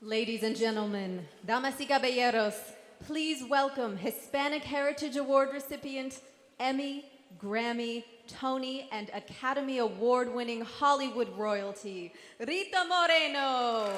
Ladies and gentlemen, damas y caballeros, please welcome Hispanic Heritage Award recipient, Emmy, Grammy, Tony, and Academy Award-winning Hollywood royalty, Rita Moreno.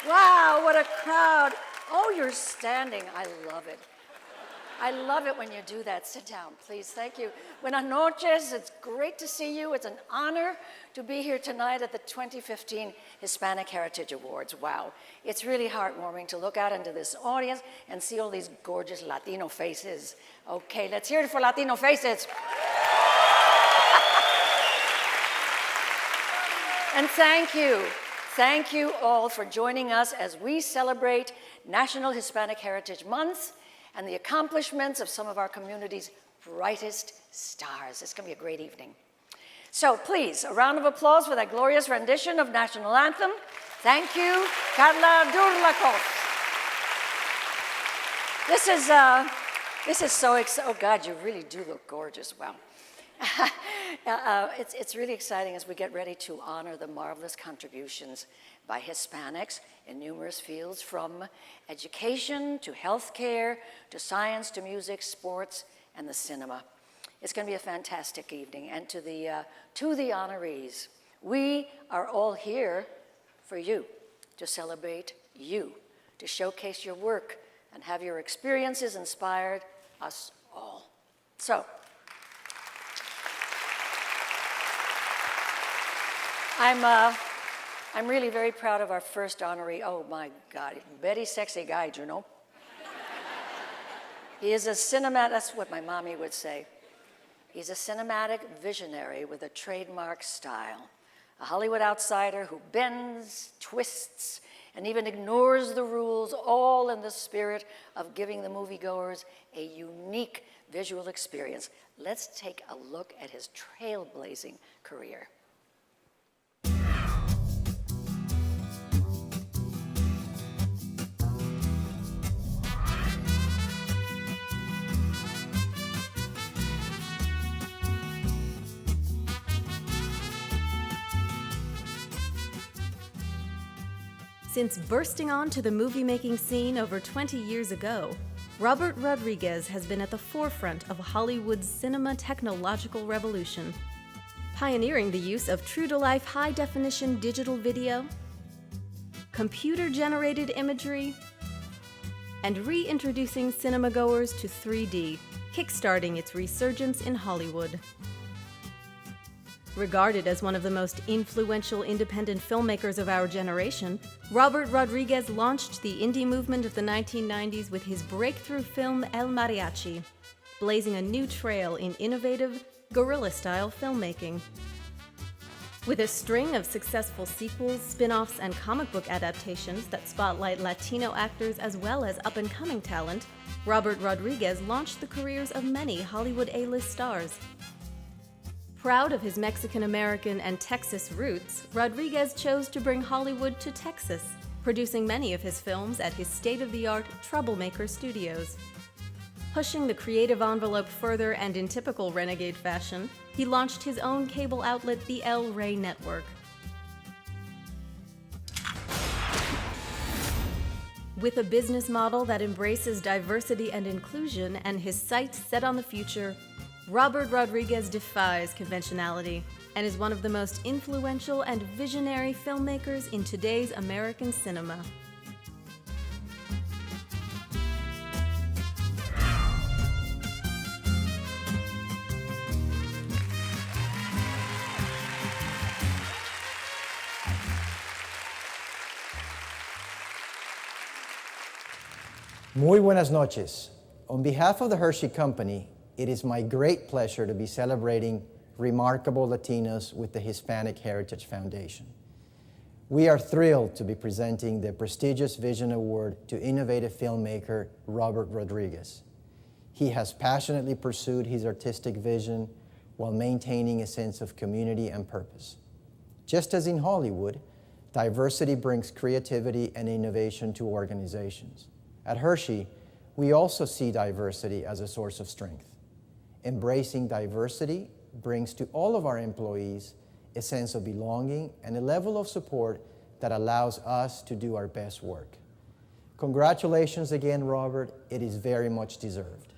Wow, what a crowd. Oh, you're standing. I love it. I love it when you do that. Sit down, please. Thank you. Buenas noches. It's great to see you. It's an honor to be here tonight at the 2015 Hispanic Heritage Awards. Wow. It's really heartwarming to look out into this audience and see all these gorgeous Latino faces. Okay, let's hear it for Latino faces. And thank you. Thank you all for joining us as we celebrate National Hispanic Heritage Month and the accomplishments of some of our community's brightest stars. It's going to be a great evening. So please, a round of applause for that glorious rendition of National Anthem. Thank you, Carla Durlakos. This is so exciting. Oh God, you really do look gorgeous. Wow. It's really exciting as we get ready to honor the marvelous contributions by Hispanics in numerous fields, from education to healthcare to science to music, sports, and the cinema. It's going to be a fantastic evening. And to the honorees, we are all here for you, to celebrate you, to showcase your work and have your experiences inspired us all. So, I'm really very proud of our first honoree. Oh my God, very sexy guy, you know. He is a cinematic, that's what my mommy would say. He's a cinematic visionary with a trademark style. A Hollywood outsider who bends, twists, and even ignores the rules, all in the spirit of giving the moviegoers a unique visual experience. Let's take a look at his trailblazing career. Since bursting onto the movie-making scene over 20 years ago, Robert Rodriguez has been at the forefront of Hollywood's cinema technological revolution, pioneering the use of true-to-life high-definition digital video, computer-generated imagery, and reintroducing cinema-goers to 3D, kickstarting its resurgence in Hollywood. Regarded as one of the most influential independent filmmakers of our generation, Robert Rodriguez launched the indie movement of the 1990s with his breakthrough film El Mariachi, blazing a new trail in innovative, guerrilla-style filmmaking. With a string of successful sequels, spin-offs, and comic book adaptations that spotlight Latino actors as well as up-and-coming talent, Robert Rodriguez launched the careers of many Hollywood A-list stars. Proud of his Mexican-American and Texas roots, Rodriguez chose to bring Hollywood to Texas, producing many of his films at his state-of-the-art Troublemaker Studios. Pushing the creative envelope further and in typical renegade fashion, he launched his own cable outlet, the Rey Network. With a business model that embraces diversity and inclusion and his sights set on the future, Robert Rodriguez defies conventionality and is one of the most influential and visionary filmmakers in today's American cinema. Muy buenas noches. On behalf of the Hershey Company, it is my great pleasure to be celebrating remarkable Latinos with the Hispanic Heritage Foundation. We are thrilled to be presenting the prestigious Vision Award to innovative filmmaker Robert Rodriguez. He has passionately pursued his artistic vision while maintaining a sense of community and purpose. Just as in Hollywood, diversity brings creativity and innovation to organizations. At Hershey, we also see diversity as a source of strength. Embracing diversity brings to all of our employees a sense of belonging and a level of support that allows us to do our best work. Congratulations again, Robert. It is very much deserved.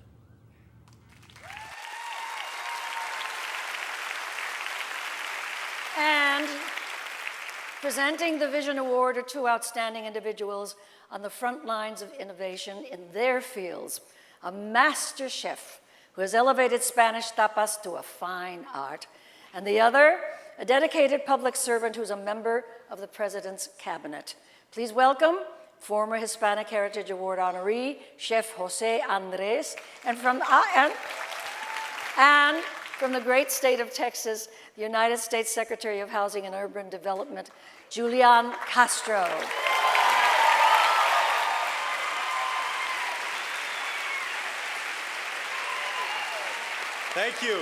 And presenting the Vision Award are two outstanding individuals on the front lines of innovation in their fields. A master chef who has elevated Spanish tapas to a fine art, and the other, a dedicated public servant who's a member of the President's Cabinet. Please welcome former Hispanic Heritage Award honoree, Chef Jose Andres, and from the great state of Texas, the United States Secretary of Housing and Urban Development, Julian Castro. Thank you.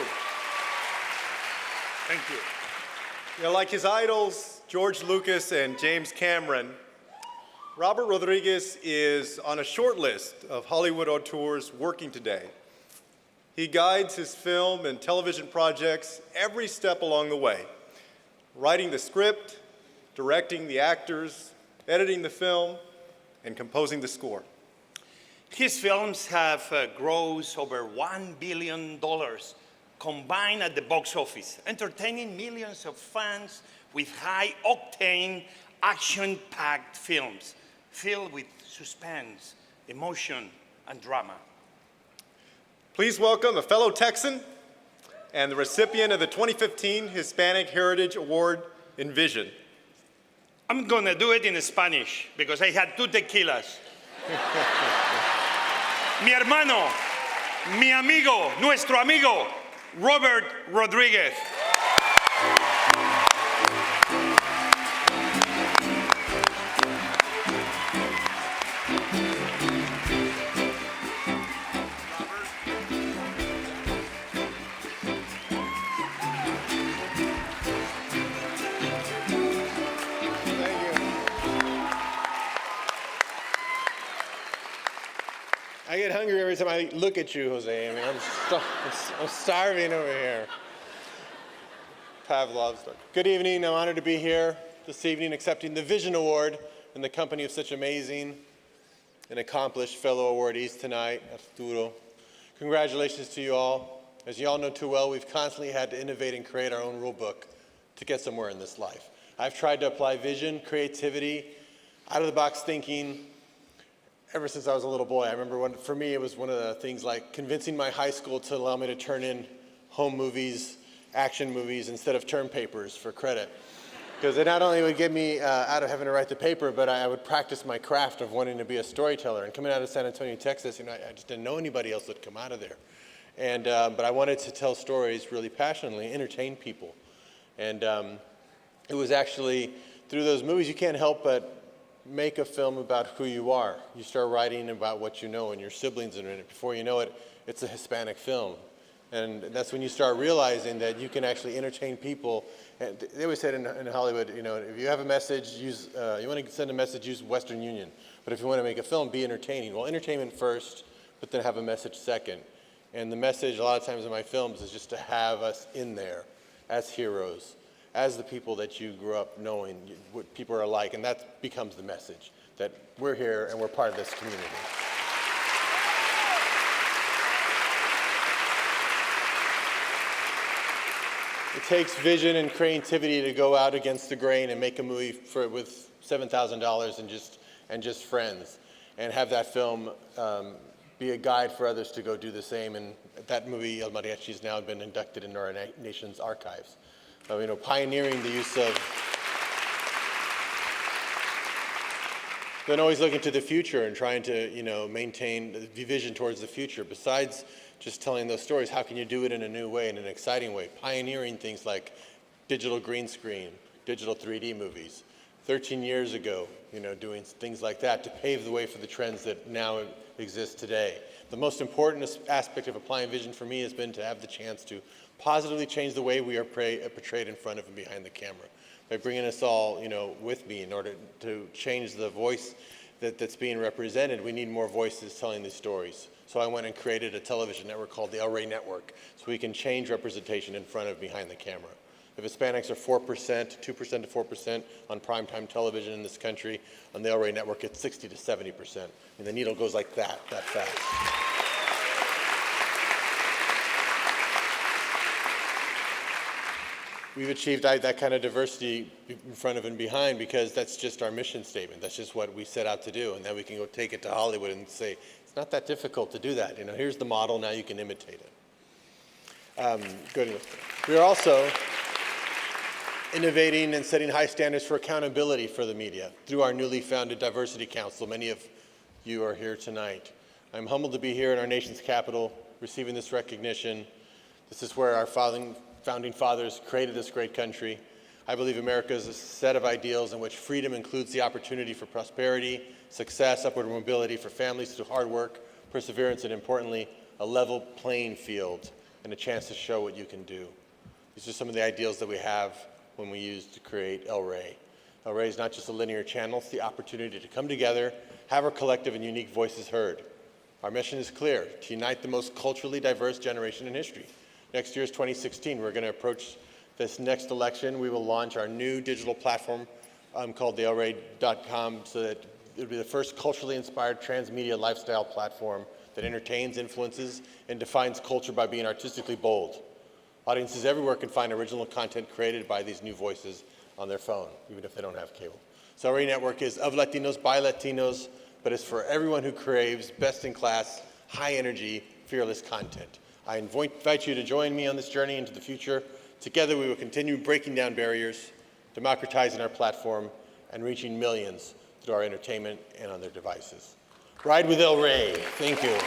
Thank you. You know, like his idols, George Lucas and James Cameron, Robert Rodriguez is on a short list of Hollywood auteurs working today. He guides his film and television projects every step along the way, writing the script, directing the actors, editing the film, and composing the score. His films have grossed over $1 billion combined at the box office, entertaining millions of fans with high-octane, action-packed films filled with suspense, emotion, and drama. Please welcome a fellow Texan and the recipient of the 2015 Hispanic Heritage Award in Vision. I'm gonna do it in Spanish because I had 2 tequilas. Mi hermano, mi amigo, nuestro amigo, Robert Rodriguez. I get hungry every time I look at you, Jose. I mean, I'm starving over here. Pavlov's dog. Good evening. I'm honored to be here this evening accepting the Vision Award in the company of such amazing and accomplished fellow awardees tonight, Arturo. Congratulations to you all. As you all know too well, we've constantly had to innovate and create our own rule book to get somewhere in this life. I've tried to apply vision, creativity, out-of-the-box thinking, ever since I was a little boy. I remember for me, it was one of the things like convincing my high school to allow me to turn in home movies, action movies, instead of term papers for credit. Because it not only would get me out of having to write the paper, but I would practice my craft of wanting to be a storyteller. And coming out of San Antonio, Texas, you know, I just didn't know anybody else that would come out of there. And, but I wanted to tell stories really passionately, entertain people. And it was actually through those movies, you can't help but make a film about who you are. You start writing about what you know, and your siblings are in it. Before you know it, it's a Hispanic film. And that's when you start realizing that you can actually entertain people. And they always said in Hollywood, you know, if you have a message, you want to send a message, use Western Union. But if you want to make a film, be entertaining. Well, entertainment first, but then have a message second. And the message a lot of times in my films is just to have us in there as heroes, as the people that you grew up knowing what people are like, and that becomes the message, that we're here and we're part of this community. It takes vision and creativity to go out against the grain and make a movie with $7,000 and just friends, and have that film be a guide for others to go do the same. And that movie, El Mariachi, has now been inducted into our nation's archives. You know, pioneering the use of, then always looking to the future and trying to, you know, maintain the vision towards the future. Besides just telling those stories, how can you do it in a new way, in an exciting way? Pioneering things like digital green screen, digital 3D movies, 13 years ago, doing things like that to pave the way for the trends that now exist today. The most important aspect of applying vision for me has been to have the chance to positively change the way we are portrayed in front of and behind the camera. By bringing us all, with me in order to change the voice that's being represented, we need more voices telling these stories. So I went and created a television network called the Rey Network, so we can change representation in front of behind the camera. If Hispanics are 4%, 2% to 4% on primetime television in this country, on the Rey Network it's 60 to 70%. And the needle goes like that fast. We've achieved that kind of diversity in front of and behind because that's just our mission statement. That's just what we set out to do. And then we can go take it to Hollywood and say, it's not that difficult to do that. Here's the model, now you can imitate it. Good. We are also innovating and setting high standards for accountability for the media through our newly founded Diversity Council. Many of you are here tonight. I'm humbled to be here in our nation's capital, receiving this recognition. This is where our founding fathers created this great country. I believe America is a set of ideals in which freedom includes the opportunity for prosperity, success, upward mobility for families through hard work, perseverance, and importantly, a level playing field and a chance to show what you can do. These are some of the ideals that we have when we used to create El Rey. El Rey is not just a linear channel, it's the opportunity to come together, have our collective and unique voices heard. Our mission is clear, to unite the most culturally diverse generation in history. Next year is 2016. We're going to approach this next election. We will launch our new digital platform called the elrey.com so that it'll be the first culturally inspired transmedia lifestyle platform that entertains, influences, and defines culture by being artistically bold. Audiences everywhere can find original content created by these new voices on their phone, even if they don't have cable. So Rey Network is of Latinos, by Latinos, but it's for everyone who craves best-in-class, high-energy, fearless content. I invite you to join me on this journey into the future. Together we will continue breaking down barriers, democratizing our platform, and reaching millions through our entertainment and on their devices. Ride with El Rey. Thank you.